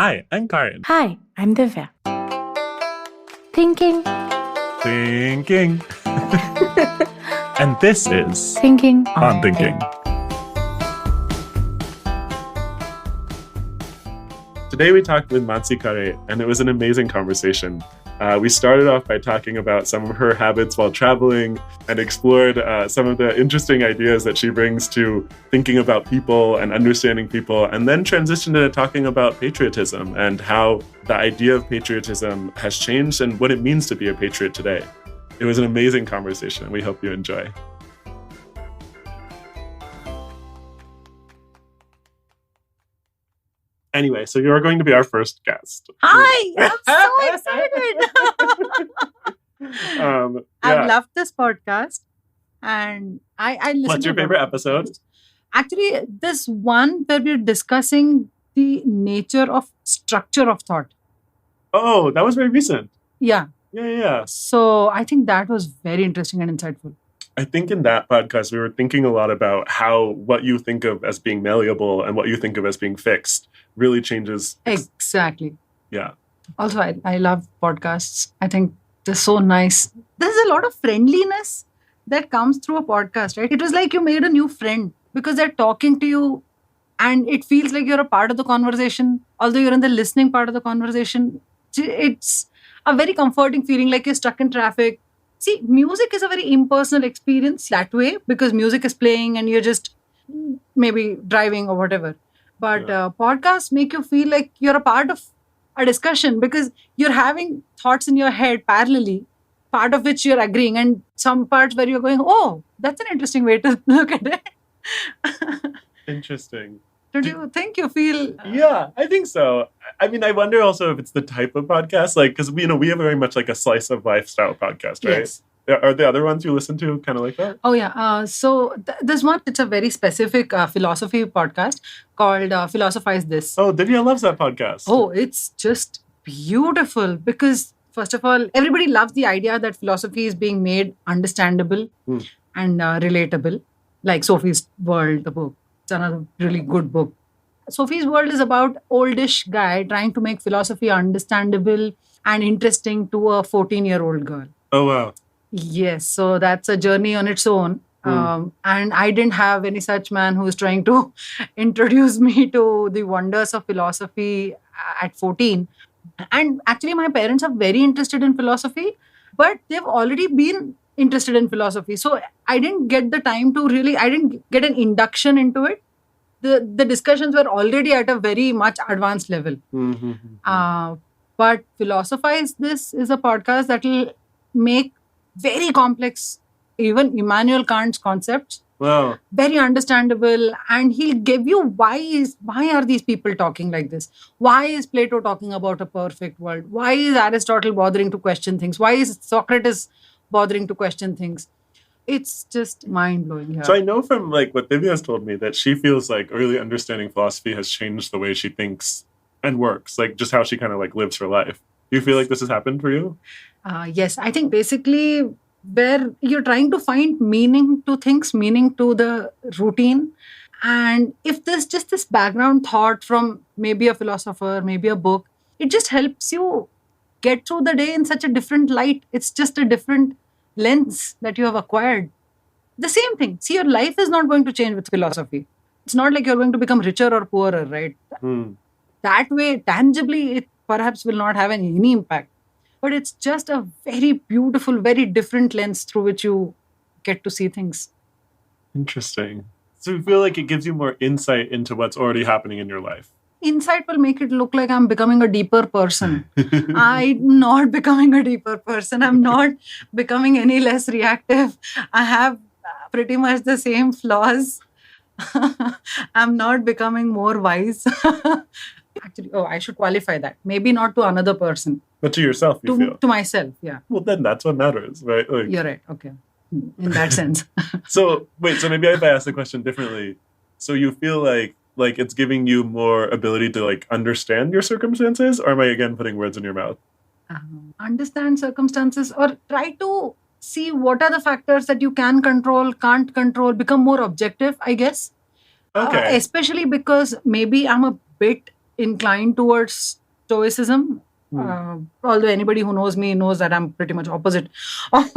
Hi, I'm Karan. Hi, I'm Divya. Thinking. Thinking. And this is Thinking On Thinking. Today we talked with Manasi Khare, and it was an amazing conversation. We started off by talking about some of her habits while traveling and explored some of the interesting ideas that she brings to thinking about people and understanding people, and then transitioned into talking about patriotism and how the idea of patriotism has changed and what it means to be a patriot today. It was an amazing conversation, and we hope you enjoy. Anyway, so you're going to be our first guest. Hi, I'm so excited. I've loved this podcast, and I listen. What's your favorite episode? Actually, this one where we're discussing the nature of structure of thought. Oh, that was very recent. Yeah. Yeah. So I think that was very interesting and insightful. I think in that podcast, we were thinking a lot about how what you think of as being malleable and what you think of as being fixed really changes. Exactly. Yeah. Also, I love podcasts. I think they're so nice. There's a lot of friendliness that comes through a podcast, right? It was like you made a new friend because they're talking to you and it feels like you're a part of the conversation. Although you're in the listening part of the conversation, it's a very comforting feeling, like you're stuck in traffic. See, music is a very impersonal experience that way because music is playing and you're just maybe driving or whatever. But podcasts make you feel like you're a part of a discussion because you're having thoughts in your head parallelly, part of which you're agreeing, and some parts where you're going, oh, that's an interesting way to look at it. Interesting. Don't you think you feel? Yeah, I think so. I mean, I wonder also if it's the type of podcast, like, because we have very much like a slice of lifestyle podcast, right? Yes. Are the other ones you listen to kind of like that? Oh, yeah. So this one, it's a very specific philosophy podcast called Philosophize This. Oh, Divya loves that podcast. Oh, it's just beautiful because, first of all, everybody loves the idea that philosophy is being made understandable and relatable, like Sophie's World, the book. It's another really good book. Sophie's World is about oldish guy trying to make philosophy understandable and interesting to a 14-year-old girl. Oh, wow. Yes, so that's a journey on its own. And I didn't have any such man who was trying to introduce me to the wonders of philosophy at 14. And actually, my parents are very interested in philosophy, but they've already been interested in philosophy. So I didn't get the time to I didn't get an induction into it. The discussions were already at a very much advanced level. But Philosophize This is a podcast that will make very complex, even Immanuel Kant's concepts, very understandable, and he'll give you why are these people talking like this? Why is Plato talking about a perfect world? Why is Aristotle bothering to question things? Why is Socrates bothering to question things? It's just mind-blowing. Yeah. So I know from like what Divya has told me that she feels like really understanding philosophy has changed the way she thinks and works, like just how she kind of like lives her life. Do you feel like this has happened for you? Yes, I think basically where you're trying to find meaning to things, meaning to the routine. And if there's just this background thought from maybe a philosopher, maybe a book, it just helps you get through the day in such a different light. It's just a different lens that you have acquired. The same thing. See, your life is not going to change with philosophy. It's not like you're going to become richer or poorer, right? That way, tangibly, it perhaps will not have any impact. But it's just a very beautiful, very different lens through which you get to see things. Interesting. So you feel like it gives you more insight into what's already happening in your life? Insight will make it look like I'm becoming a deeper person. I'm not becoming a deeper person. I'm not becoming any less reactive. I have pretty much the same flaws. I'm not becoming more wise. Actually, I should qualify that. Maybe not to another person. But to yourself, you feel? To myself, yeah. Well, then that's what matters, right? Like, you're right. Okay. In that sense. So maybe if I ask the question differently. So you feel like it's giving you more ability to like understand your circumstances, or am I again putting words in your mouth? Understand circumstances or try to see what are the factors that you can control, can't control, become more objective, I guess. Okay. Especially because maybe I'm a bit inclined towards stoicism. Although anybody who knows me knows that I'm pretty much opposite of,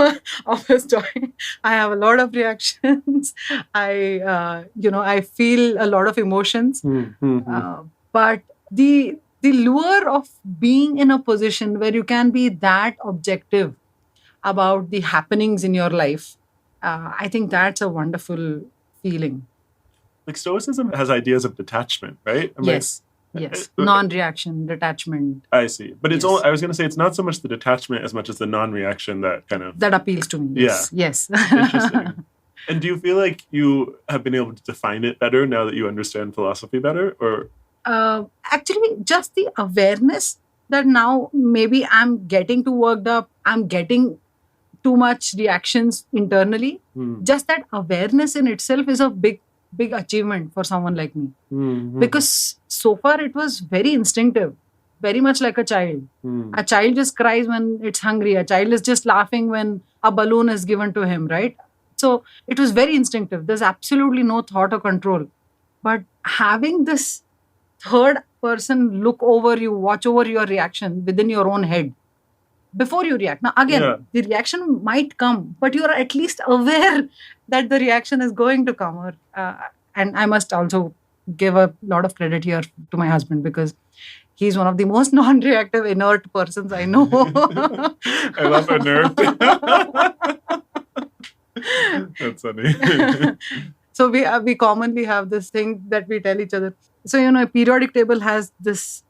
of a stoic. I have a lot of reactions. I feel a lot of emotions. But the lure of being in a position where you can be that objective about the happenings in your life, I think that's a wonderful feeling. Like Stoicism has ideas of detachment, right? Yes. Non-reaction, detachment. I see. But it's Yes. all, I was going to say, it's not so much the detachment as much as the non-reaction that kind of... That appeals to me. Yes. Yes. Interesting. And do you feel like you have been able to define it better now that you understand philosophy better? Or actually, just the awareness that now maybe I'm getting too worked up, I'm getting too much reactions internally. Just that awareness in itself is a big achievement for someone like me. Because so far it was very instinctive, very much like a child. A child just cries when it's hungry. A child is just laughing when a balloon is given to him, right? So it was very instinctive. There's absolutely no thought or control. But having this third person look over you, watch over your reaction within your own head before you react. Now, again, the reaction might come, but you are at least aware that the reaction is going to come. And I must also give a lot of credit here to my husband, because he's one of the most non-reactive, inert persons I know. I love inert. That's funny. So we commonly have this thing that we tell each other. So, a periodic table has this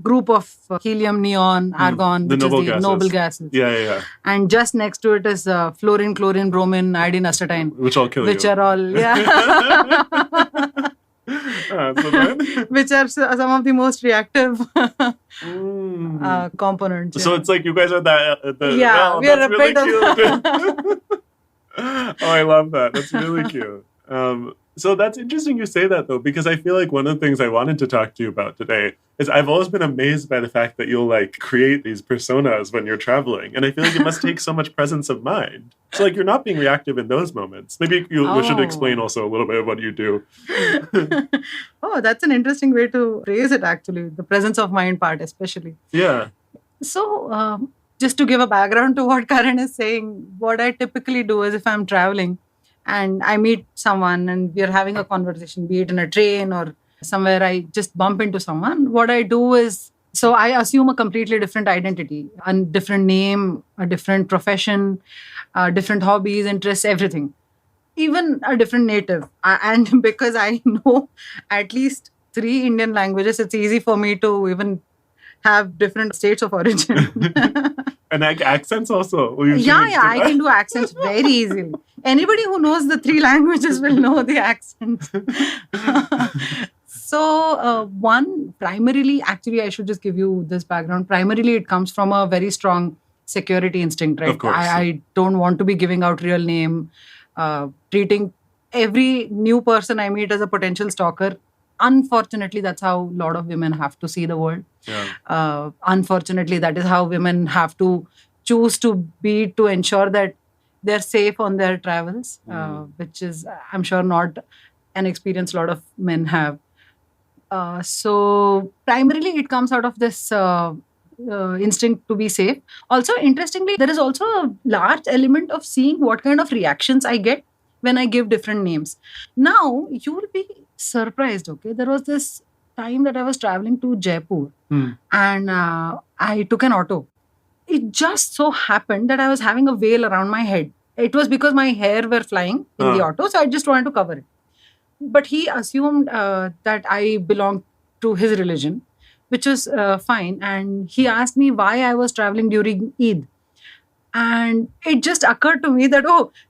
group of helium, neon, argon, which is the noble gases. Yeah. And just next to it is fluorine, chlorine, bromine, iodine, acetylene. Which all kill you. Which are all, which are some of the most reactive components. So it's like you guys are that. We are a really bit cute. Oh, I love that. That's really cute. So that's interesting you say that, though, because I feel like one of the things I wanted to talk to you about today is I've always been amazed by the fact that you'll create these personas when you're traveling. And I feel like it must take so much presence of mind. So you're not being reactive in those moments. Maybe you should explain also a little bit of what you do. Oh, that's an interesting way to phrase it, actually. The presence of mind part, especially. Yeah. So just to give a background to what Karan is saying, what I typically do is if I'm traveling, and I meet someone and we're having a conversation, be it in a train or somewhere, I just bump into someone. What I do is, so I assume a completely different identity, a different name, a different profession, different hobbies, interests, everything. Even a different native. And because I know at least 3 Indian languages, it's easy for me to even have different states of origin. And accents also. I can do accents very easily. Anybody who knows the 3 languages will know the accents. So one, primarily, actually, I should just give you this background. Primarily, it comes from a very strong security instinct, right? Of course. I don't want to be giving out real name, treating every new person I meet as a potential stalker. Unfortunately, that's how a lot of women have to see the world. Yeah. Unfortunately, that is how women have to choose to be, to ensure that they're safe on their travels, which is, I'm sure, not an experience a lot of men have. So primarily, it comes out of this instinct to be safe. Also, interestingly, there is also a large element of seeing what kind of reactions I get when I give different names. Now, you will be surprised, okay? There was this time that I was traveling to Jaipur and I took an auto. It just so happened that I was having a veil around my head. It was because my hair were flying in the auto, so I just wanted to cover it. But he assumed that I belonged to his religion, which was fine. And he asked me why I was traveling during Eid. And it just occurred to me that,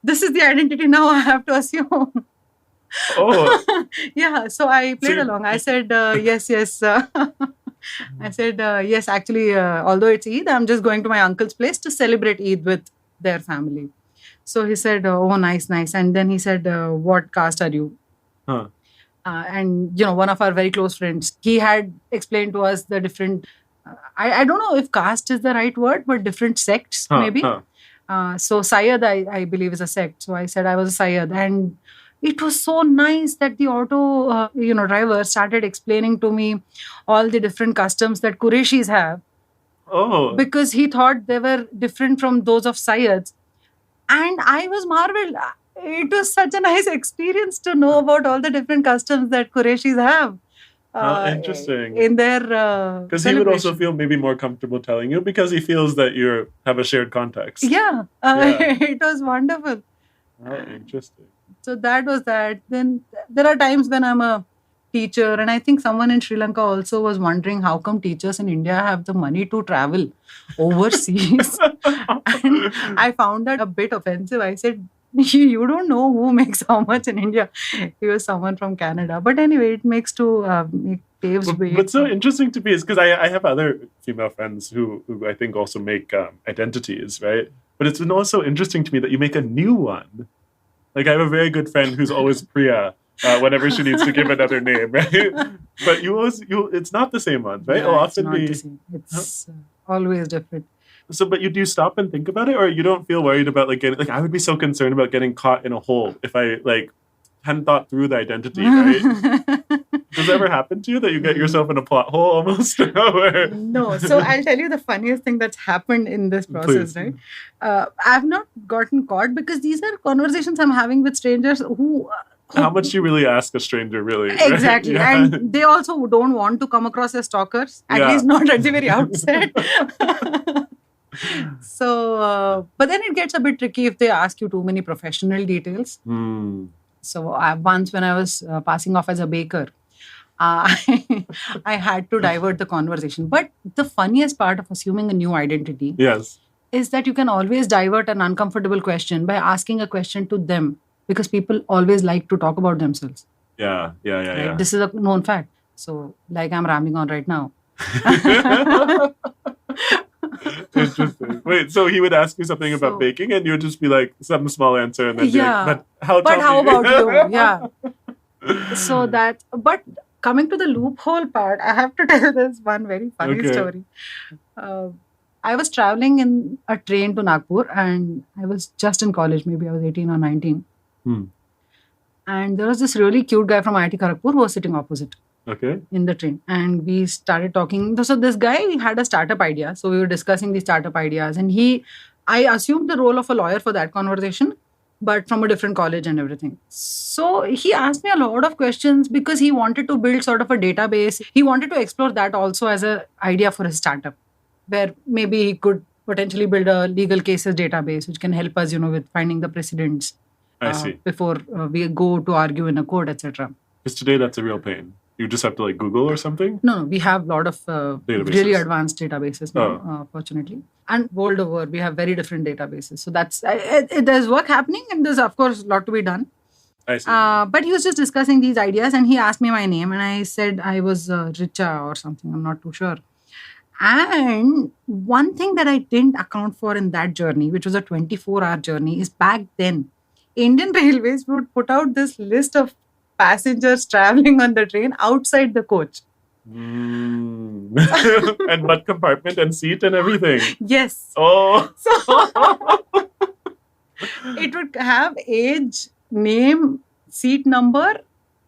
this is the identity now I have to assume. Oh. Yeah, so I played along. I said, yes. I said, yes, actually, although it's Eid, I'm just going to my uncle's place to celebrate Eid with their family. So he said, oh, nice. And then he said, what caste are you? And, one of our very close friends, he had explained to us the different, I don't know if caste is the right word, but different sects, maybe. So Syed, I believe, is a sect. So I said I was a Syed. And It was so nice that the auto, driver started explaining to me all the different customs that Qurayshis have. Oh. Because he thought they were different from those of Sayyids. And I was marveled. It was such a nice experience to know about all the different customs that Qurayshis have. Interesting. In their because he would also feel maybe more comfortable telling you because he feels that you have a shared context. Yeah. It was wonderful. Oh, interesting. So that was that. Then there are times when I'm a teacher, and I think someone in Sri Lanka also was wondering how come teachers in India have the money to travel overseas. And I found that a bit offensive. I said, you don't know who makes how much in India. He was someone from Canada. But anyway, it makes to it paves way. What's so interesting to me is because I have other female friends who I think also make identities, right? But it's been also interesting to me that you make a new one. Like I have a very good friend who's always Priya whenever she needs to give another name, right? But it's not the same one, right? Yeah, It'll often it's not the same. It's always different. So, but you do stop and think about it, or you don't feel worried about like getting, like I would be so concerned about getting caught in a hole if I like hadn't thought through the identity, right? Does it ever happen to you that you get yourself in a plot hole almost? No. So I'll tell you the funniest thing that's happened in this process, Please. right? I've not gotten caught because these are conversations I'm having with strangers who how much do you really ask a stranger, really? Exactly. Right? Yeah. And they also don't want to come across as stalkers, at Yeah. least not at the very outset. So, but then it gets a bit tricky if they ask you too many professional details. So once when I was passing off as a baker, I had to divert the conversation. But the funniest part of assuming a new identity Yes. is that you can always divert an uncomfortable question by asking a question to them, because people always like to talk about themselves. Yeah. Right? This is a known fact. So, like I'm rambling on right now. Interesting. Wait, so he would ask you something about baking and you would just be like some small answer and then be like, but how about you? Yeah. So that, but coming to the loophole part, I have to tell this one very funny story. I was traveling in a train to Nagpur and I was just in college, maybe I was 18 or 19. And there was this really cute guy from IIT Kharagpur who was sitting opposite. Okay. In the train, and we started talking. So this guy had a startup idea, so we were discussing the startup ideas, and I assumed the role of a lawyer for that conversation, but from a different college and everything. So he asked me a lot of questions because he wanted to build sort of a database. He wanted to explore that also as an idea for his startup, where maybe he could potentially build a legal cases database which can help us, with finding the precedents before we go to argue in a court, etc. Because today that's a real pain. You just have to like Google or something? No, we have a lot of really advanced databases now, fortunately. And world over, we have very different databases. So that's, there's work happening and there's, of course, a lot to be done. I see. But he was just discussing these ideas and he asked me my name and I said I was Richa or something. I'm not too sure. And one thing that I didn't account for in that journey, which was a 24-hour journey, is back then, Indian Railways would put out this list of passengers traveling on the train outside the coach. And what compartment and seat and everything? Yes. Oh. So it would have age, name, seat number,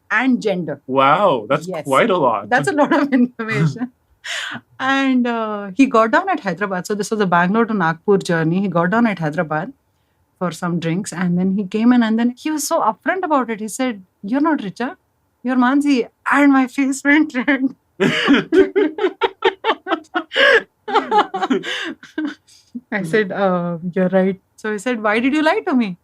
and gender. Wow, that's quite a lot. That's a lot of information. And he got down at Hyderabad. So this was a Bangalore to Nagpur journey. He got down at Hyderabad for some drinks and then he came in and then he was so upfront about it. He said, "You're not Richa, you're Mansi." And my face went red. I said, "You're right." So he said, "Why did you lie to me?"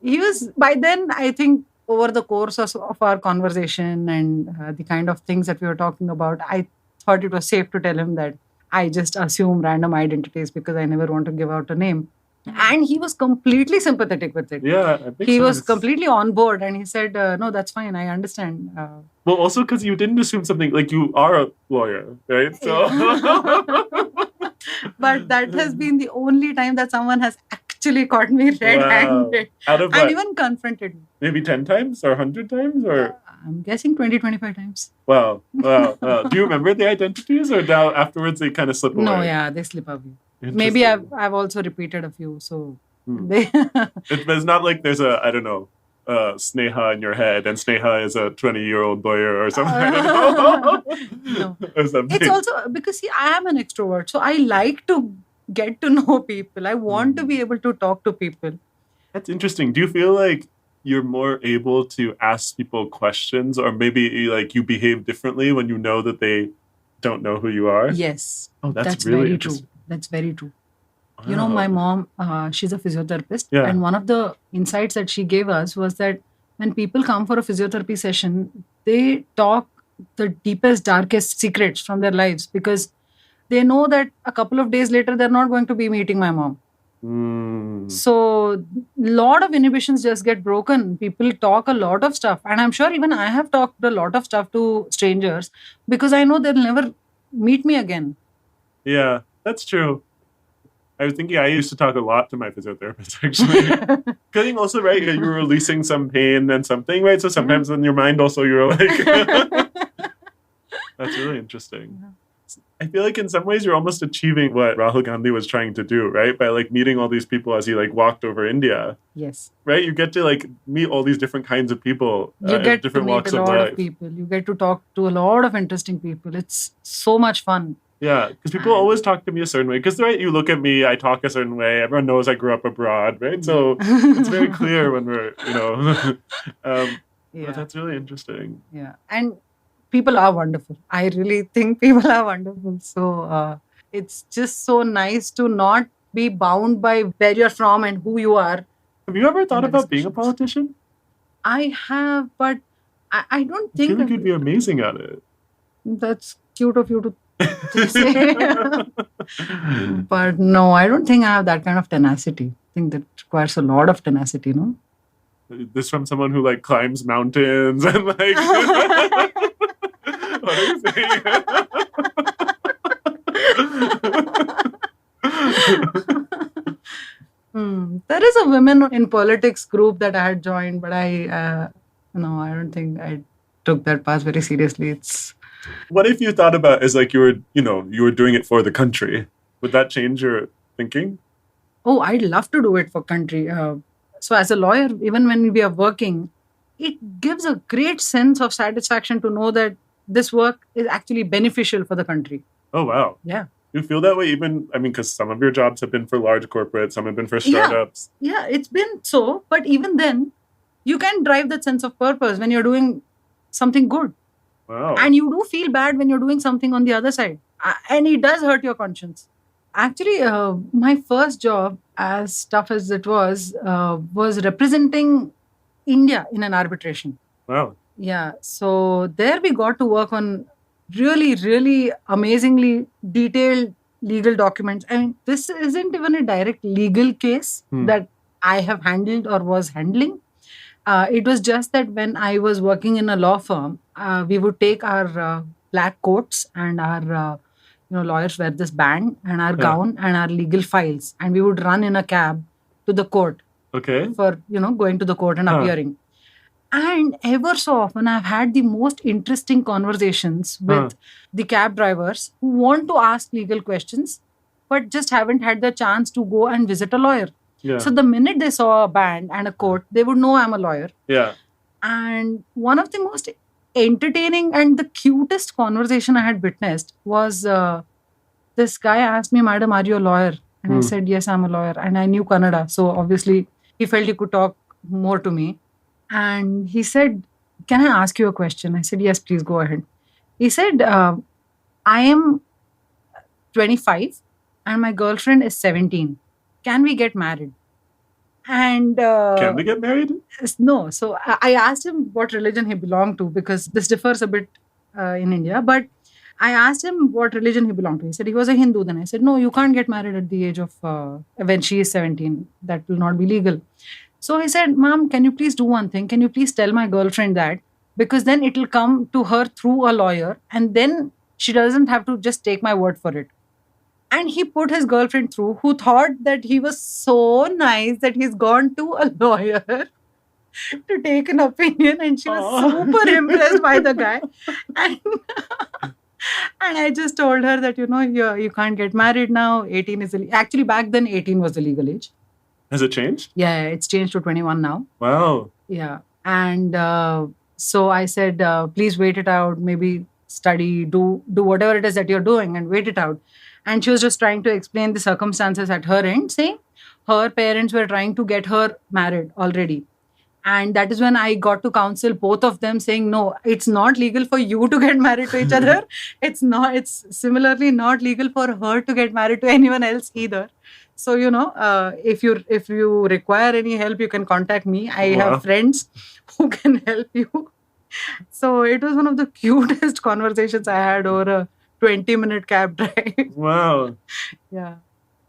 He was, by then, I think, over the course of our conversation and the kind of things that we were talking about, I thought it was safe to tell him that I just assume random identities because I never want to give out a name. And he was completely sympathetic with it. Yeah, I think he was completely on board and he said, "No, that's fine. I understand." Well, also because you didn't assume something, like you are a lawyer, right? So, but that has been the only time that someone has actually caught me red-handed. Out of and even confronted me. Maybe 10 times or 100 times or? I'm guessing 20, 25 times. Wow. Do you remember the identities or now afterwards they kind of slip away? No, yeah, they slip away. Maybe I've also repeated a few, so it's not like there's a, I don't know, Sneha in your head, and Sneha is a 20-year-old lawyer or something. I don't know. No. Or something. It's also because, see, I am an extrovert. So I like to get to know people. I want to be able to talk to people. That's interesting. Do you feel like you're more able to ask people questions, or maybe like you behave differently when you know that they don't know who you are? Yes. Oh, that's very really true. interesting. That's very true. Wow. You know, my mom, she's a physiotherapist. Yeah. And one of the insights that she gave us was that when people come for a physiotherapy session, they talk the deepest, darkest secrets from their lives because they know that a couple of days later, they're not going to be meeting my mom. So a lot of inhibitions just get broken. People talk a lot of stuff. And I'm sure even I have talked a lot of stuff to strangers because I know they'll never meet me again. Yeah, that's true. I was thinking I used to talk a lot to my physiotherapist, actually. Because also, right, you're releasing some pain and something, right? So sometimes in your mind also you're like... That's really interesting. Yeah. I feel like in some ways you're almost achieving what Rahul Gandhi was trying to do, right? By like meeting all these people as he like walked over India. Yes. Right? You get to like meet all these different kinds of people. You get different to meet walks a lot of life. of people. You get to talk to a lot of interesting people. It's so much fun. Yeah, because people always talk to me a certain way. Because, right, you look at me, I talk a certain way. Everyone knows I grew up abroad, right? So it's very clear when we're, you know. But that's really interesting. Yeah. And people are wonderful. I really think people are wonderful. So it's just so nice to not be bound by where you're from and who you are. Have you ever thought about being a politician? I have, but I don't think... I feel like you'd be amazing at it. That's cute of you to say. But no, I don't think I have that kind of tenacity. I think that requires a lot of tenacity, no? This from someone who like climbs mountains and like... What are you saying? There is a women in politics group that I had joined, but I don't think I took that path very seriously. It's... What if you thought about as like you were doing it for the country? Would that change your thinking? Oh, I'd love to do it for country. So as a lawyer, even when we are working, it gives a great sense of satisfaction to know that this work is actually beneficial for the country. Oh, wow. Yeah. You feel that way even, I mean, because some of your jobs have been for large corporates, some have been for startups. Yeah, it's been so. But even then, you can drive that sense of purpose when you're doing something good. Wow. And you do feel bad when you're doing something on the other side. And it does hurt your conscience. Actually, my first job, as tough as it was representing India in an arbitration. Wow. Yeah. So there we got to work on really, really amazingly detailed legal documents. I mean, this isn't even a direct legal case that I have handled or was handling. It was just that when I was working in a law firm, we would take our black coats and our lawyers wear this band and our gown and our legal files, and we would run in a cab to the court. Okay. For going to the court and appearing. And ever so often, I've had the most interesting conversations with the cab drivers who want to ask legal questions, but just haven't had the chance to go and visit a lawyer. Yeah. So the minute they saw a band and a coat, they would know I'm a lawyer. Yeah. And one of the most entertaining and the cutest conversation I had witnessed was this guy asked me, "Madam, are you a lawyer?" And I said, "Yes, I'm a lawyer." And I knew Kannada. So obviously, he felt he could talk more to me. And he said, "Can I ask you a question?" I said, "Yes, please go ahead." He said, "I am 25 and my girlfriend is 17. Can we get married?" And can we get married? No. So I asked him what religion he belonged to, because this differs a bit in India. But I asked him what religion he belonged to. He said he was a Hindu. Then I said, "No, you can't get married at the age of when she is 17. That will not be legal." So he said, "Mom, can you please do one thing? Can you please tell my girlfriend that? Because then it will come to her through a lawyer, and then she doesn't have to just take my word for it." And he put his girlfriend through, who thought that he was so nice that he's gone to a lawyer to take an opinion. And she was super impressed by the guy. And I just told her that, you can't get married now. 18 is actually back then 18 was the legal age. Has it changed? Yeah, it's changed to 21 now. Wow. Yeah. And so I said, please wait it out, maybe study, do whatever it is that you're doing and wait it out. And she was just trying to explain the circumstances at her end, saying her parents were trying to get her married already. And that is when I got to counsel both of them, saying, no, it's not legal for you to get married to each other. It's similarly not legal for her to get married to anyone else either. So, if you require any help, you can contact me. I Wow. have friends who can help you. So it was one of the cutest conversations I had over a 20-minute cab drive. Wow. Yeah,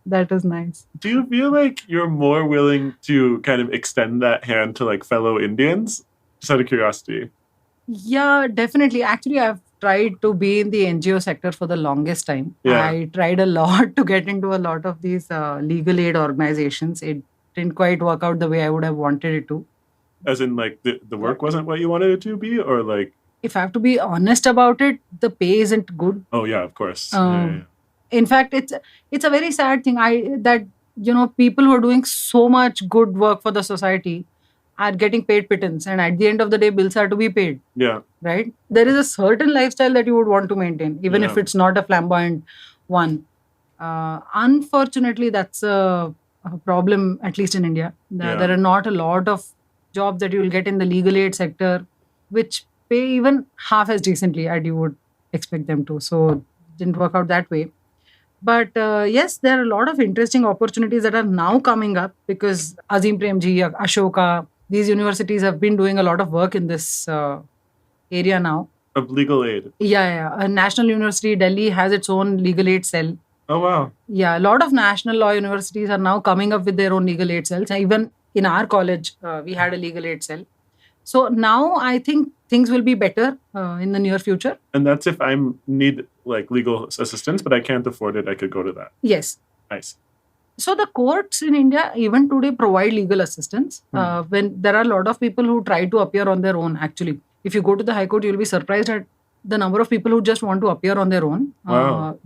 that was nice. Do you feel like you're more willing to kind of extend that hand to like fellow Indians? Just out of curiosity. Yeah, definitely. Actually, I've tried to be in the NGO sector for the longest time. Yeah. I tried a lot to get into a lot of these legal aid organizations. It didn't quite work out the way I would have wanted it to. As in, like, the work wasn't what you wanted it to be, or like, If I have to be honest about it, the pay isn't good. oh yeah, of course. In fact, it's a very sad thing. People who are doing so much good work for the society are getting paid pittance, and at the end of the day, bills are to be paid. Yeah. Right? There is a certain lifestyle that you would want to maintain, even if Yeah. it's not a flamboyant one. Unfortunately, that's a problem, at least in India. Yeah. There are not a lot of jobs that you will get in the legal aid sector, which pay even half as decently as you would expect them to. So it didn't work out that way. But yes, there are a lot of interesting opportunities that are now coming up because Azim Premji, Ashoka, these universities have been doing a lot of work in this area now. Of legal aid. Yeah. A National University, Delhi has its own legal aid cell. Oh wow. Yeah, a lot of national law universities are now coming up with their own legal aid cells. Even in our college, we had a legal aid cell. So now I think things will be better in the near future. And that's if I need like legal assistance, but I can't afford it, I could go to that. Yes. Nice. So the courts in India even today provide legal assistance when there are a lot of people who try to appear on their own. Actually, if you go to the High Court, you'll be surprised at the number of people who just want to appear on their own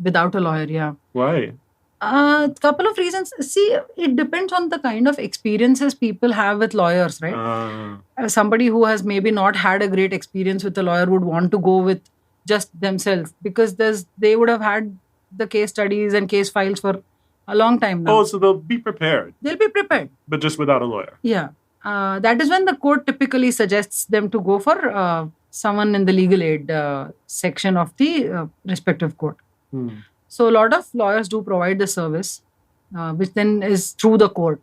without a lawyer. Yeah. Why? A couple of reasons. See, it depends on the kind of experiences people have with lawyers, right? Somebody who has maybe not had a great experience with a lawyer would want to go with just themselves because they would have had the case studies and case files for a long time now. Oh, so they'll be prepared. They'll be prepared. But just without a lawyer. Yeah. That is when the court typically suggests them to go for someone in the legal aid section of the respective court. So a lot of lawyers do provide the service, which then is through the court.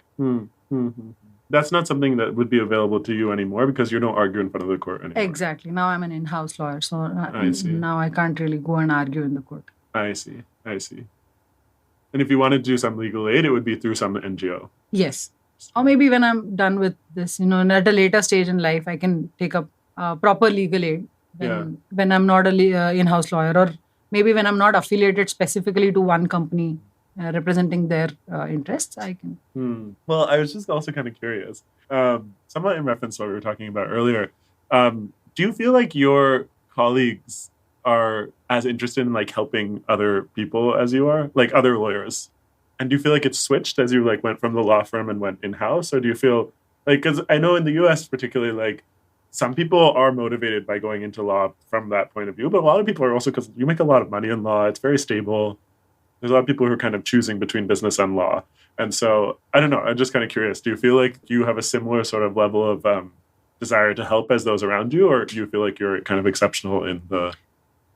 That's not something that would be available to you anymore because you don't argue in front of the court anymore. Exactly. Now I'm an in-house lawyer, so I see. Now I can't really go and argue in the court. I see. And if you wanted to do some legal aid, it would be through some NGO. Yes. Or maybe when I'm done with this, and at a later stage in life, I can take up proper legal aid when I'm not an in-house lawyer, or maybe when I'm not affiliated specifically to one company representing their interests, I can. Well, I was just also kind of curious, somewhat in reference to what we were talking about earlier. Do you feel like your colleagues are as interested in like helping other people as you are, like other lawyers? And do you feel like it's switched as you like went from the law firm and went in-house? Or do you feel like, because I know in the US particularly, like some people are motivated by going into law from that point of view, but a lot of people are also, because you make a lot of money in law, it's very stable. There's a lot of people who are kind of choosing between business and law. And so, I don't know, I'm just kind of curious, do you feel like you have a similar sort of level of desire to help as those around you, or do you feel like you're kind of exceptional in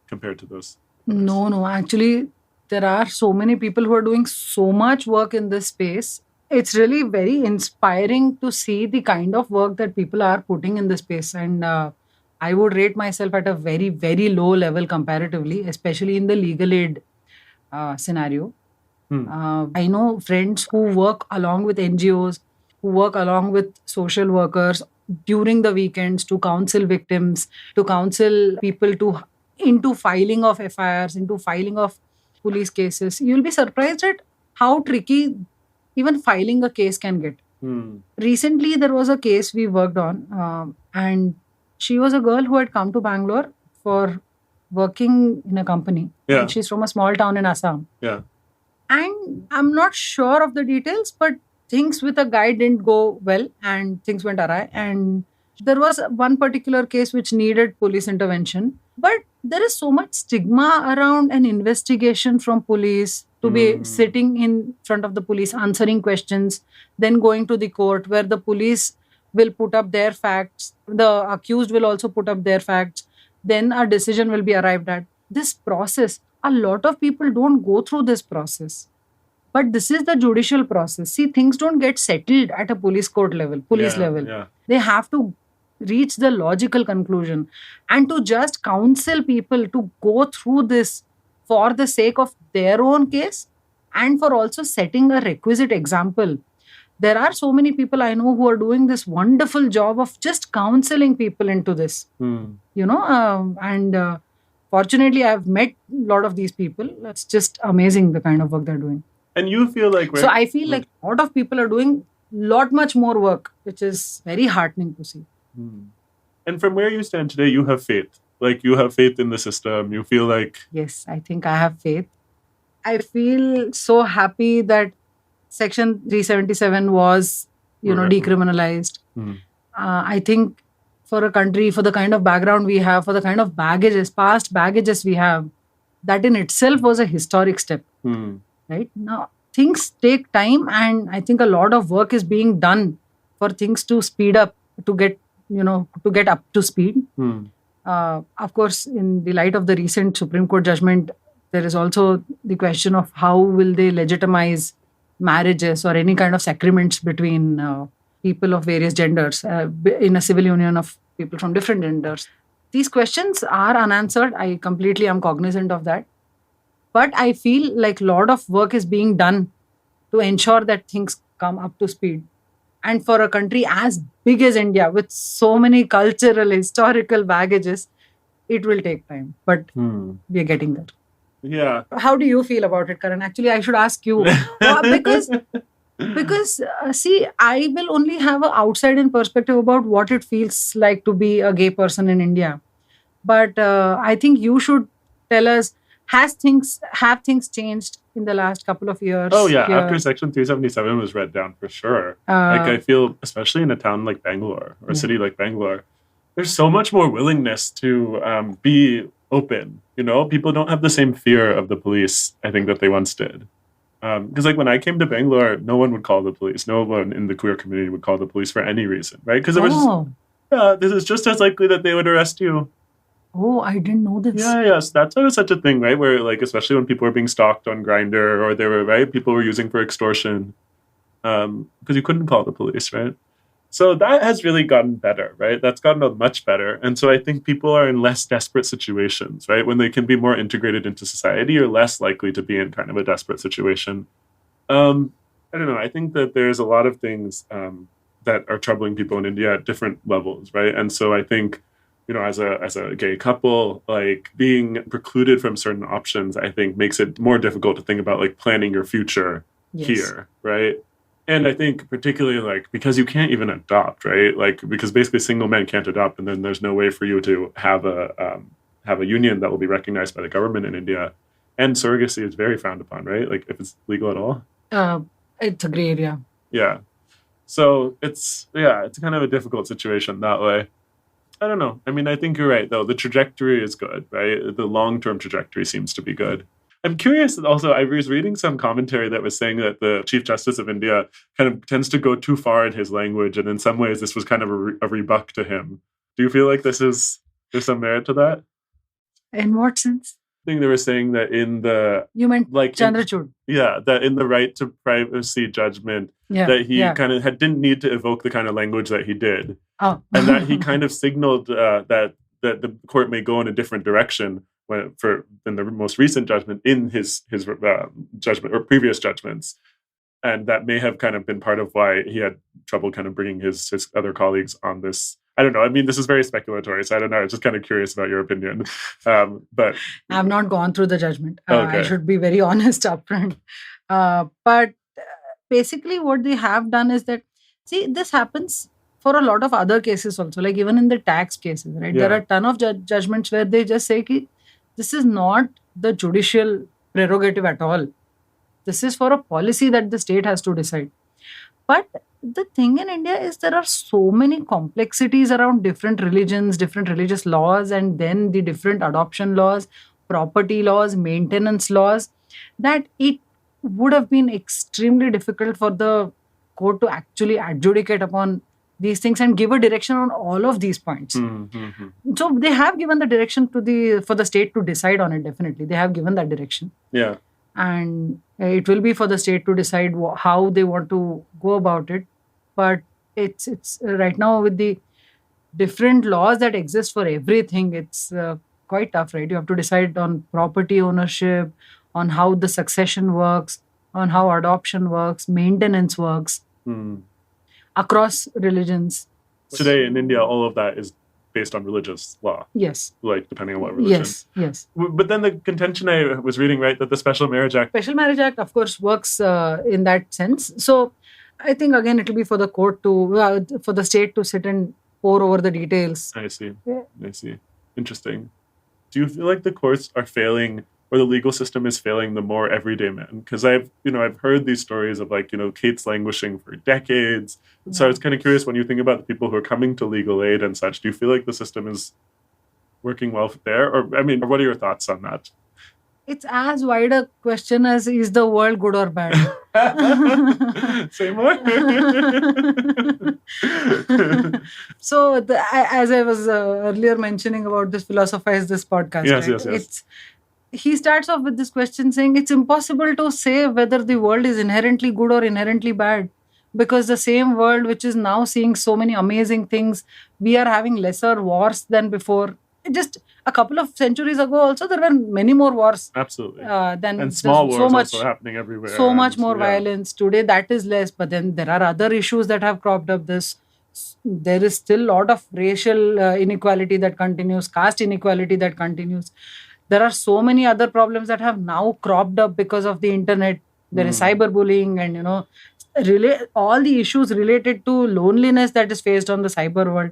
compared to those? No, actually, there are so many people who are doing so much work in this space. It's really very inspiring to see the kind of work that people are putting in this space. And I would rate myself at a very, very low level comparatively, especially in the legal aid scenario. I know friends who work along with NGOs, who work along with social workers during the weekends to counsel victims, to counsel people into filing of FIRs, into filing of police cases. You'll be surprised at how tricky even filing a case can get. Recently, there was a case we worked on, and she was a girl who had come to Bangalore for working in a company. Yeah. And she's from a small town in Assam. Yeah. And I'm not sure of the details, but things with a guy didn't go well and things went awry. And There was one particular case which needed police intervention, but there is so much stigma around an investigation from police to be sitting in front of the police, answering questions, then going to the court where the police will put up their facts, the accused will also put up their facts, then a decision will be arrived at. This process, a lot of people don't go through this process. But this is the judicial process. See, things don't get settled at a police court level, police level. Yeah. They have to reach the logical conclusion. And to just counsel people to go through this for the sake of their own case and for also setting a requisite example. There are so many people I know who are doing this wonderful job of just counseling people into this, and fortunately, I've met a lot of these people. It's just amazing the kind of work they're doing. And you feel like... So I feel like a lot of people are doing lot much more work, which is very heartening to see. And from where you stand today, you have faith. Like, you have faith in the system. You feel like... Yes, I think I have faith. I feel so happy that Section 377 was, decriminalized. I think for a country, for the kind of background we have, for the kind of past baggages we have, that in itself was a historic step. Right now, things take time, and I think a lot of work is being done for things to speed up, to get up to speed. Of course, in the light of the recent Supreme Court judgment, there is also the question of how will they legitimize marriages or any kind of sacraments between people of various genders in a civil union of people from different genders. These questions are unanswered. I completely am cognizant of that. But I feel like a lot of work is being done to ensure that things come up to speed. And for a country as big as India, with so many cultural, historical baggages, it will take time. But we are getting there. Yeah. How do you feel about it, Karan? Actually, I should ask you. Because see, I will only have an outside-in perspective about what it feels like to be a gay person in India. But I think you should tell us, have things changed in the last couple of years? Oh, yeah. Here? After Section 377 was read down, for sure. I feel, especially in a town like Bangalore, or a city like Bangalore, there's so much more willingness to be open. People don't have the same fear of the police, I think, that they once did. Because when I came to Bangalore, no one would call the police. No one in the queer community would call the police for any reason, right? Because it was this is just as likely that they would arrest you. Oh, I didn't know this. Yeah, yes. That's why it was such a thing, right? Where, especially when people were being stalked on Grindr, or they were, right? People were using for extortion. Because you couldn't call the police, right? So that has really gotten better, right? That's gotten much better. And so I think people are in less desperate situations, right? When they can be more integrated into society, you're less likely to be in kind of a desperate situation. I don't know. I think that there's a lot of things that are troubling people in India at different levels, right? And so I think, as a gay couple, being precluded from certain options, I think makes it more difficult to think about planning your future here, right? And I think particularly because you can't even adopt, right? Because basically single men can't adopt, and then there's no way for you to have a union that will be recognized by the government in India. And surrogacy is very frowned upon, right? If it's legal at all. It's a gray area. Yeah. So it's kind of a difficult situation that way. I don't know. I mean, I think you're right, though. The trajectory is good, right? The long-term trajectory seems to be good. I'm curious also, I was reading some commentary that was saying that the Chief Justice of India kind of tends to go too far in his language, and in some ways this was kind of a rebuck to him. Do you feel like there's some merit to that? In what sense? I think they were saying that in the... You meant Chandrachud? That in the right to privacy judgment, that he kind of didn't need to evoke the kind of language that he did. Oh. And that he kind of signaled that the court may go in a different direction in the most recent judgment in his judgment or previous judgments. And that may have kind of been part of why he had trouble kind of bringing his other colleagues on this. I don't know. I mean, this is very speculatory, so I don't know. I'm just kind of curious about your opinion. But I've not gone through the judgment. Okay. I should be very honest upfront. But basically what they have done is that, see, this happens for a lot of other cases also, even in the tax cases, right? Yeah. There are a ton of judgments where they just say, this is not the judicial prerogative at all. This is for a policy that the state has to decide. But the thing in India is there are so many complexities around different religions, different religious laws, and then the different adoption laws, property laws, maintenance laws, that it would have been extremely difficult for the court to actually adjudicate upon these things and give a direction on all of these points. So they have given the direction to the for the state to decide on it. Definitely, they have given that direction. Yeah. And it will be for the state to decide how they want to go about it. But it's right now with the different laws that exist for everything, it's quite tough, right? You have to decide on property ownership, on how the succession works, on how adoption works, maintenance works across religions. Today in India, all of that is based on religious law. Yes. Like, depending on what religion. Yes. But then the contention I was reading, right, that the Special Marriage Act... Special Marriage Act, of course, works in that sense. So I think, again, it will be for the court to, for the state to sit and pore over the details. I see. Yeah. I see. Interesting. Do you feel like the courts are failing, or the legal system is failing the more everyday man? Because I've heard these stories of, like, Kate's languishing for decades. So I was kind of curious, when you think about the people who are coming to legal aid and such, do you feel like the system is working well there? Or, I mean, what are your thoughts on that? It's as wide a question as is the world good or bad? Say more. So, as I was earlier mentioning about this Philosophize This podcast, yes. He starts off with this question saying it's impossible to say whether the world is inherently good or inherently bad, because the same world which is now seeing so many amazing things, we are having lesser wars than before. Just a couple of centuries ago also, there were many more wars. Absolutely. And small wars also happening everywhere. So much more violence. Today that is less, but then there are other issues that have cropped up. There is still a lot of racial inequality that continues, caste inequality that continues. There are so many other problems that have now cropped up because of the internet. There is cyberbullying and, all the issues related to loneliness that is faced on the cyber world.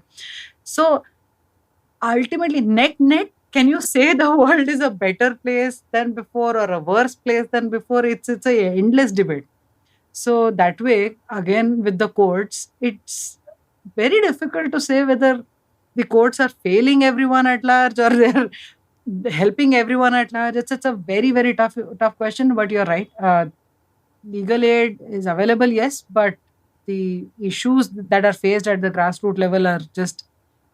So ultimately, net, can you say the world is a better place than before or a worse place than before? It's an endless debate. So that way, again, with the courts, it's very difficult to say whether the courts are failing everyone at large or they're helping everyone at large. It's a very, very tough question, but you're right. Legal aid is available, yes, but the issues that are faced at the grassroots level are just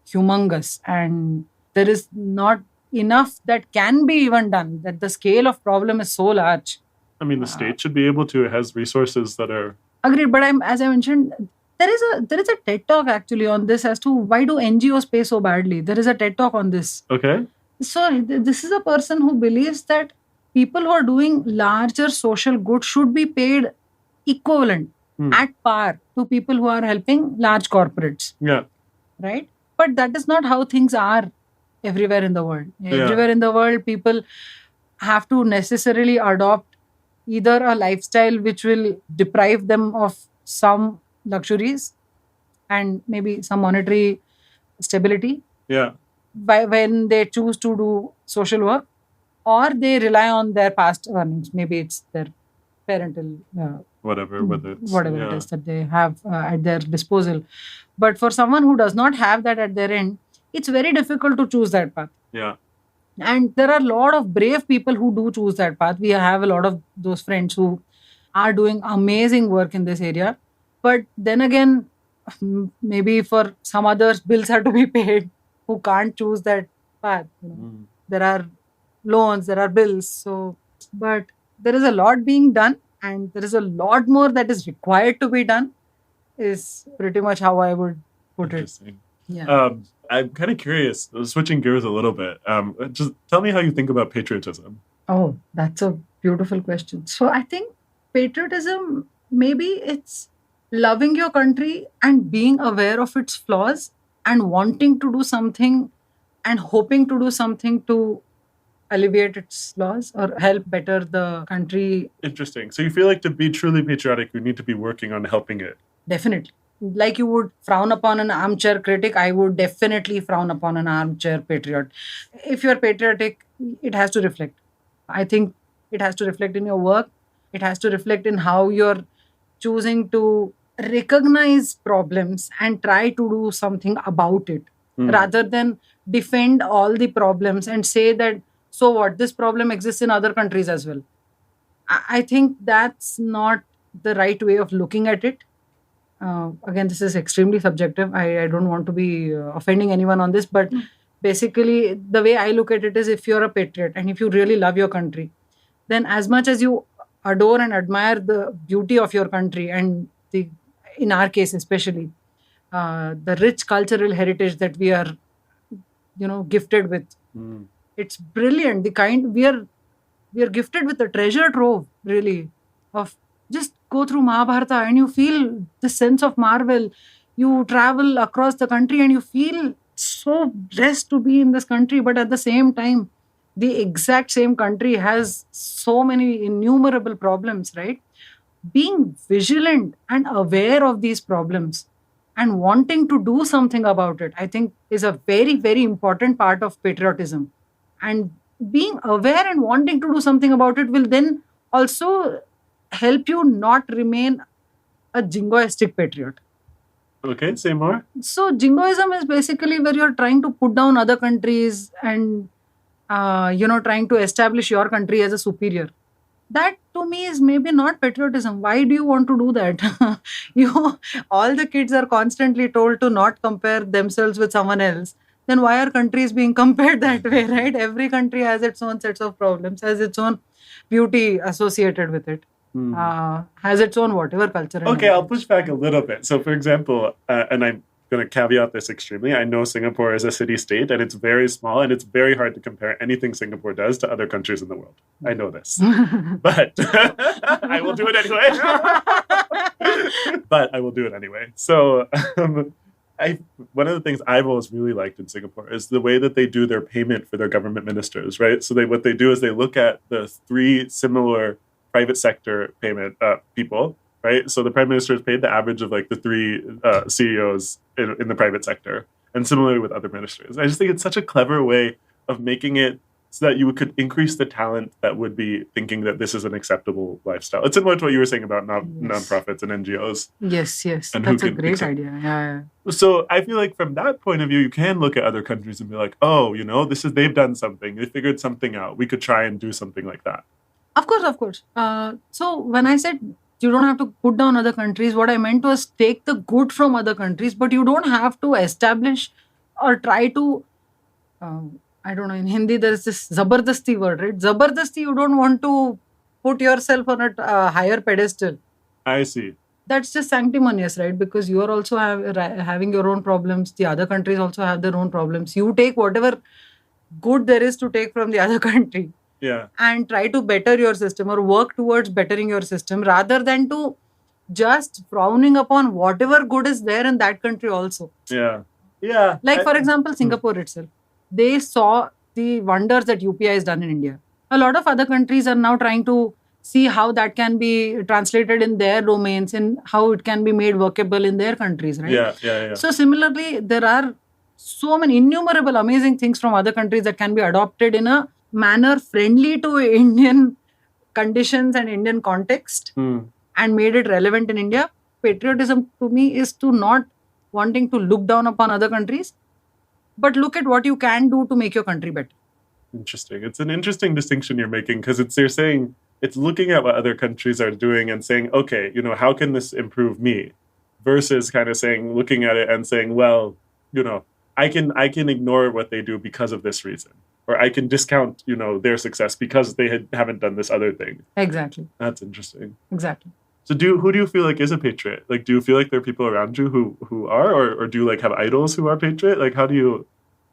humongous, and there is not enough that can be even done, that the scale of problem is so large. I mean, the state should be able to. It has resources that are... Agreed, but as I mentioned, there is a TED talk actually on this as to why do NGOs pay so badly. There is a TED talk on this. Okay. So this is a person who believes that people who are doing larger social good should be paid equivalent, at par, to people who are helping large corporates. Yeah. Right? But that is not how things are everywhere in the world. Everywhere in the world, people have to necessarily adopt either a lifestyle which will deprive them of some luxuries and maybe some monetary stability. Yeah. When they choose to do social work, or they rely on their past earnings. Maybe it's their parental whatever it is that they have at their disposal. But for someone who does not have that at their end, it's very difficult to choose that path. Yeah. And there are a lot of brave people who do choose that path. We have a lot of those friends who are doing amazing work in this area. But then again, maybe for some others, bills have to be paid who can't choose that path. There are loans, there are bills. So, but there is a lot being done, and there is a lot more that is required to be done, is pretty much how I would put it. Yeah. I'm kind of curious, switching gears a little bit. Just tell me how you think about patriotism. Oh, that's a beautiful question. So I think patriotism, maybe it's loving your country and being aware of its flaws and wanting to do something and hoping to do something to alleviate its flaws or help better the country. Interesting. So you feel like to be truly patriotic, you need to be working on helping it. Definitely. Like you would frown upon an armchair critic, I would definitely frown upon an armchair patriot. If you're patriotic, it has to reflect. I think it has to reflect in your work. It has to reflect in how you're choosing to recognize problems and try to do something about it, Mm. rather than defend all the problems and say that, so what, this problem exists in other countries as well. I think that's not the right way of looking at it. Again, this is extremely subjective. I don't want to be offending anyone on this, but basically, the way I look at it is, if you're a patriot and if you really love your country, then as much as you adore and admire the beauty of your country and in our case especially, the rich cultural heritage that we are, gifted with, Mm. it's brilliant. The kind we are gifted with a treasure trove, really, of just go through Mahabharata and you feel the sense of marvel. You travel across the country and you feel so blessed to be in this country, but at the same time, the exact same country has so many innumerable problems, right? Being vigilant and aware of these problems and wanting to do something about it, I think, is a very, very important part of patriotism. And being aware and wanting to do something about it will then also help you not remain a jingoistic patriot. Okay, say more. So jingoism is basically where you're trying to put down other countries and trying to establish your country as a superior. That to me is maybe not patriotism. Why do you want to do that? you All the kids are constantly told to not compare themselves with someone else. Then why are countries being compared that way, right? Every country has its own sets of problems, has its own beauty associated with it, has its own whatever culture and Okay, I'll heritage. push back a little bit. So, for example, and I'm going to caveat this extremely, I know Singapore is a city state and it's very small and it's very hard to compare anything Singapore does to other countries in the world. I know this. But I will do it anyway. But I will do it anyway. So, one of the things I've always really liked in Singapore is the way that they do their payment for their government ministers, right? So what they do is they look at the three similar private sector payment people, right? So the prime minister is paid the average of like the three CEOs in the private sector, and similarly with other ministers. I just think it's such a clever way of making it so that you could increase the talent that would be thinking that this is an acceptable lifestyle. It's similar to what you were saying about nonprofits and NGOs. Yes, And that's who a can great accept- idea. Yeah. So I feel like from that point of view, you can look at other countries and be like, oh, they've done something. They figured something out. We could try and do something like that. Of course. So when I said you don't have to put down other countries, what I meant was take the good from other countries, but you don't have to establish or try to. I don't know. In Hindi, there is this zabardasti word, right? Zabardasti, you don't want to put yourself on a higher pedestal. I see. That's just sanctimonious, right? Because you are also having your own problems. The other countries also have their own problems. You take whatever good there is to take from the other country. Yeah. And try to better your system or work towards bettering your system, rather than to just frowning upon whatever good is there in that country also. Yeah. Like, for example, Singapore itself, they saw the wonders that UPI has done in India. A lot of other countries are now trying to see how that can be translated in their domains and how it can be made workable in their countries, right? Yeah. So similarly, there are so many innumerable amazing things from other countries that can be adopted in a manner friendly to Indian conditions and Indian context and made it relevant in India. Patriotism to me is to not wanting to look down upon other countries, but look at what you can do to make your country better. Interesting. It's an interesting distinction you're making, because you're saying it's looking at what other countries are doing and saying, okay, how can this improve me? Versus kind of saying, looking at it and saying, well, I can ignore what they do because of this reason. Or I can discount, their success because they haven't done this other thing. Exactly. That's interesting. Exactly. So who do you feel like is a patriot? Like, do you feel like there are people around you who are, or do you like have idols who are patriot? Like, how do you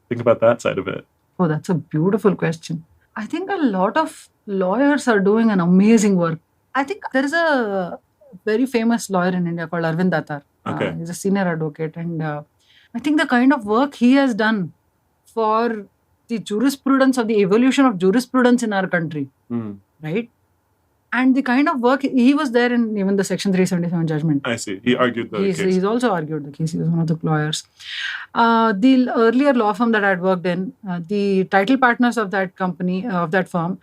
think about that side of it? Oh, that's a beautiful question. I think a lot of lawyers are doing an amazing work. I think there is a very famous lawyer in India called Arvind Datar. Okay. He's a senior advocate, and I think the kind of work he has done for the jurisprudence, or the evolution of jurisprudence in our country, right? And the kind of work, he was there in even the Section 377 judgment. I see. He argued the case. He's also argued the case. He was one of the lawyers. The earlier law firm that I had worked in, the title partners of that company, of that firm,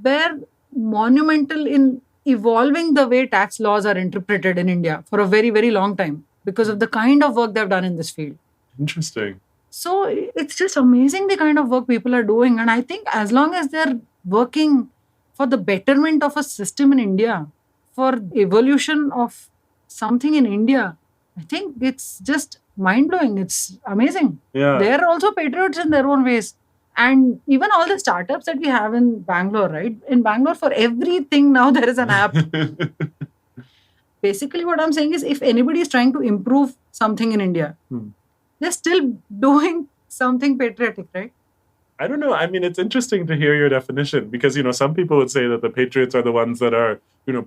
were monumental in evolving the way tax laws are interpreted in India for a very, very long time because of the kind of work they've done in this field. Interesting. So it's just amazing the kind of work people are doing. And I think as long as they're working for the betterment of a system in India, for evolution of something in India, I think it's just mind blowing. It's amazing. Yeah. They're also patriots in their own ways. And even all the startups that we have in Bangalore, right? In Bangalore, for everything now, there is an app. Basically, what I'm saying is if anybody is trying to improve something in India, they're still doing something patriotic, right? I don't know. I mean, it's interesting to hear your definition because, some people would say that the patriots are the ones that are,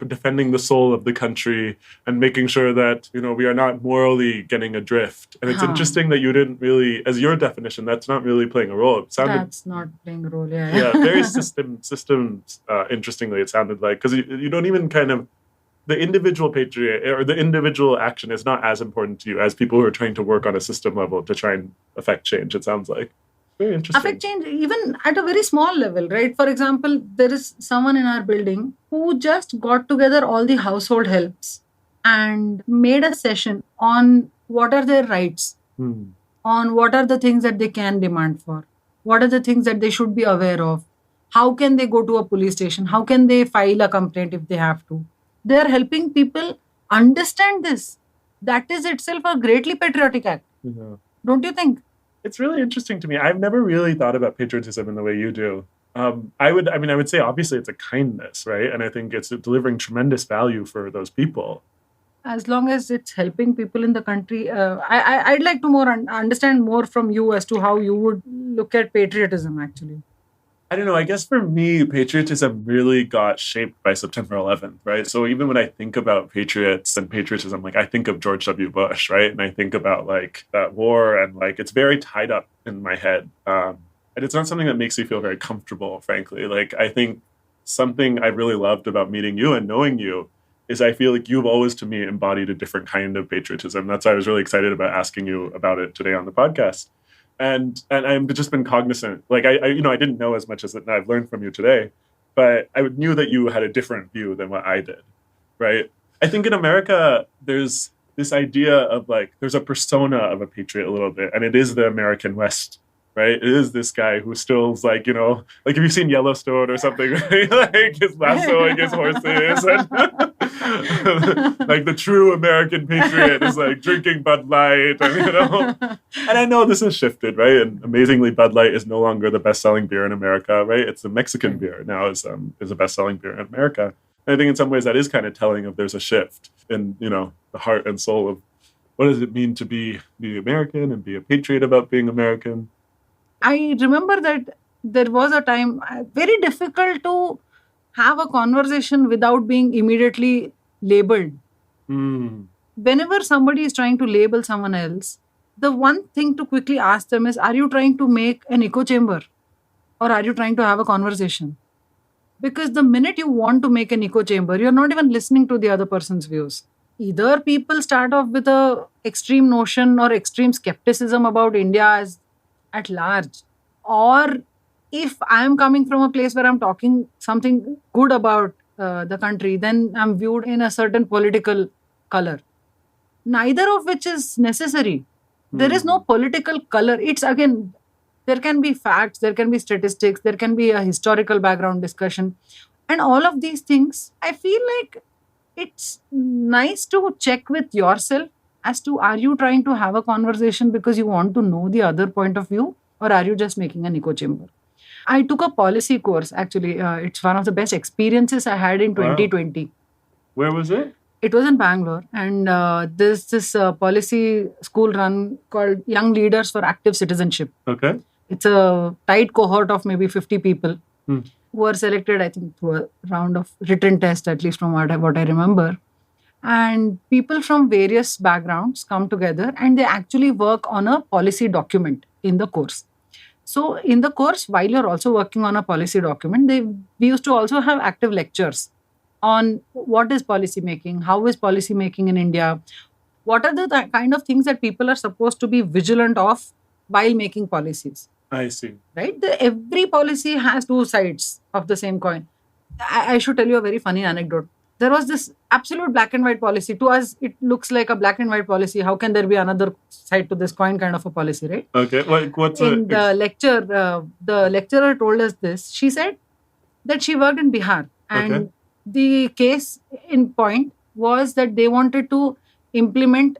defending the soul of the country and making sure that, we are not morally getting adrift. And it's interesting that you didn't really, as your definition, that's not really playing a role. It sounded, that's not playing a role, yeah. Yeah, very systems, interestingly, it sounded like, because you don't even kind of, the individual patriot or the individual action is not as important to you as people who are trying to work on a system level to try and affect change, it sounds like. Very interesting. Affect change even at a very small level, right? For example, there is someone in our building who just got together all the household helps and made a session on what are their rights, on what are the things that they can demand for, what are the things that they should be aware of, how can they go to a police station, how can they file a complaint if they have to. They are helping people understand this. That is itself a greatly patriotic act. Yeah. Don't you think? It's really interesting to me. I've never really thought about patriotism in the way you do. I would say obviously it's a kindness, right? And I think it's delivering tremendous value for those people. As long as it's helping people in the country, I'd like to understand more from you as to how you would look at patriotism, actually. I don't know. I guess for me, patriotism really got shaped by September 11th, right? So even when I think about patriots and patriotism, like I think of George W. Bush, right? And I think about like that war and like it's very tied up in my head. And it's not something that makes me feel very comfortable, frankly. Like I think something I really loved about meeting you and knowing you is I feel like you've always to me embodied a different kind of patriotism. That's why I was really excited about asking you about it today on the podcast. And I've just been cognizant, like I didn't know as much as I've learned from you today, but I knew that you had a different view than what I did, right? I think in America, there's this idea of like, there's a persona of a patriot a little bit, and it is the American West, right? It is this guy who still is like, like if you've seen Yellowstone or something, right? Like his lassoing his horses and like the true American patriot is like drinking Bud Light and, and I know this has shifted, right? And amazingly, Bud Light is no longer the best-selling beer in America, right? It's the Mexican beer now is the best-selling beer in America. And I think in some ways that is kind of telling of there's a shift in, the heart and soul of what does it mean to be American and be a patriot about being American. I remember that there was a time very difficult to have a conversation without being immediately labeled. Whenever somebody is trying to label someone else, the one thing to quickly ask them is, are you trying to make an echo chamber or are you trying to have a conversation? Because the minute you want to make an echo chamber, you're not even listening to the other person's views. Either people start off with a extreme notion or extreme skepticism about India as at large, or if I'm coming from a place where I'm talking something good about the country, then I'm viewed in a certain political color. Neither of which is necessary. There is no political color. It's again, there can be facts, there can be statistics, there can be a historical background discussion. And all of these things, I feel like it's nice to check with yourself as to, are you trying to have a conversation because you want to know the other point of view, or are you just making an echo chamber? I took a policy course, actually. It's one of the best experiences I had in 2020. Where was it? It was in Bangalore. And there's this policy school run called Young Leaders for Active Citizenship. Okay. It's a tight cohort of maybe 50 people who were selected, I think, through a round of written test, at least from what I remember. And people from various backgrounds come together and they actually work on a policy document in the course. So in the course, while you're also working on a policy document, we used to also have active lectures on what is policy making, how is policy making in India, what are the kind of things that people are supposed to be vigilant of while making policies. I see. Right? Every policy has two sides of the same coin. I should tell you a very funny anecdote. there was this absolute black and white policy. To us, it looks like a black and white policy. How can there be another side to this coin kind of a policy, right? Okay, what's In the lecture, the lecturer told us this. She said that she worked in Bihar, and Okay. the case in point was that they wanted to implement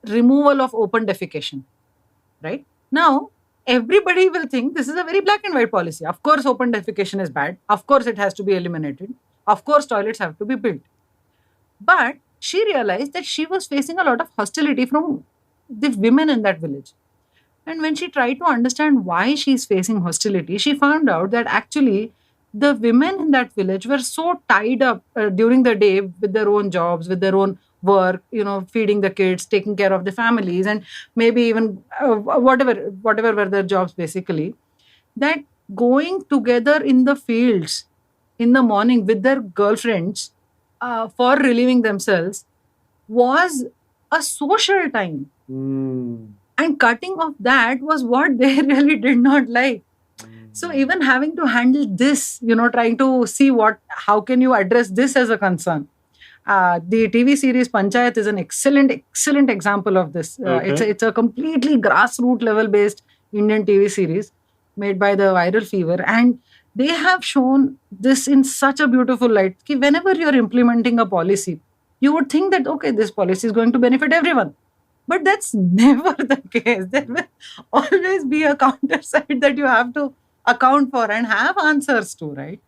removal of open defecation. Right now, everybody will think this is a very black and white policy. Of course, open defecation is bad. Of course, it has to be eliminated. Of course, toilets have to be built. But she realized that she was facing a lot of hostility from the women in that village. And when she tried to understand why she's facing hostility, she found out that actually the women in that village were so tied up during the day with their own jobs, with their own work, feeding the kids, taking care of the families, and maybe even whatever were their jobs basically, that going together in the fields in the morning with their girlfriends for relieving themselves was a social time. And cutting off that was what they really did not like. So even having to handle this, trying to see how can you address this as a concern. The TV series Panchayat is an excellent example of this. Okay. It's a completely grassroots level based Indian TV series made by the Viral Fever, and they have shown this in such a beautiful light. Ki whenever you're implementing a policy, you would think that okay, this policy is going to benefit everyone. But that's never the case. There will always be a counter side that you have to account for and have answers to, right?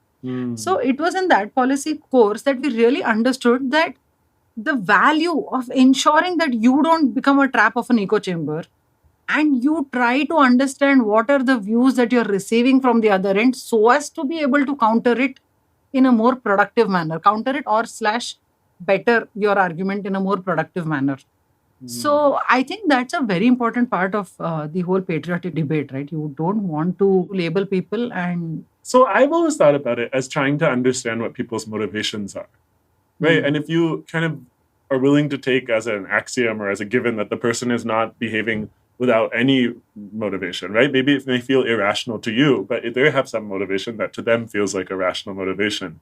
So it was in that policy course that we really understood that the value of ensuring that you don't become a trap of an echo chamber, and you try to understand what are the views that you're receiving from the other end so as to be able to counter it in a more productive manner, counter it or / better your argument in a more productive manner. So I think that's a very important part of the whole patriotic debate, right? You don't want to label people. And So I've always thought about it as trying to understand what people's motivations are, right? And if you kind of are willing to take as an axiom or as a given that the person is not behaving without any motivation, right? Maybe it may feel irrational to you, but they have some motivation that to them feels like a rational motivation.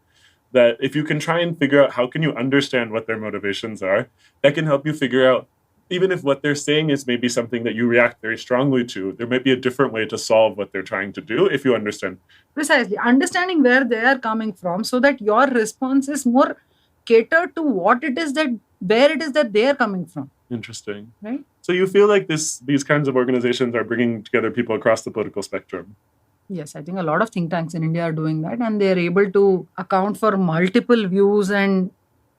That if you can try and figure out how can you understand what their motivations are, that can help you figure out, even if what they're saying is maybe something that you react very strongly to, there might be a different way to solve what they're trying to do if you understand. Precisely. Understanding where they are coming from so that your response is more catered to where it is that they are coming from. Interesting. Right? So you feel like these kinds of organizations are bringing together people across the political spectrum? Yes, I think a lot of think tanks in India are doing that, and they are able to account for multiple views and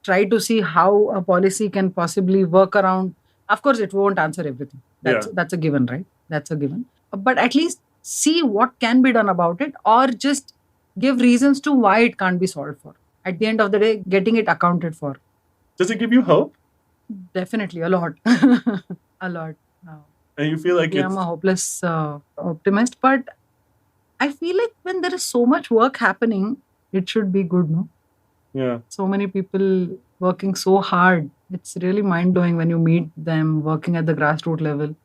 try to see how a policy can possibly work around. Of course, it won't answer everything. That's a given, right? That's a given. But at least see what can be done about it, or just give reasons to why it can't be solved for. At the end of the day, getting it accounted for. Does it give you hope? Definitely, a lot. A lot. And you feel like I'm a hopeless optimist, but I feel like when there is so much work happening, it should be good, no? Yeah. So many people working so hard. It's really mind-blowing when you meet them working at the grassroots level.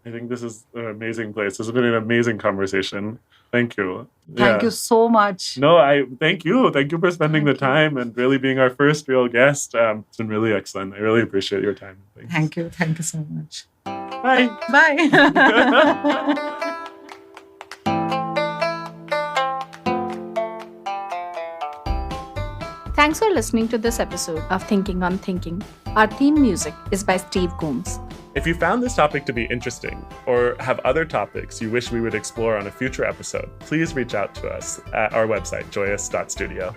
I think this is an amazing place. This has been an amazing conversation. Thank you. Thank you so much. No, thank you. Thank you for spending the time and really being our first real guest. It's been really excellent. I really appreciate your time. Thanks. Thank you. Thank you so much. Bye. Bye. Thanks for listening to this episode of Thinking on Thinking. Our theme music is by Steve Combs. If you found this topic to be interesting or have other topics you wish we would explore on a future episode, please reach out to us at our website, joyous.studio.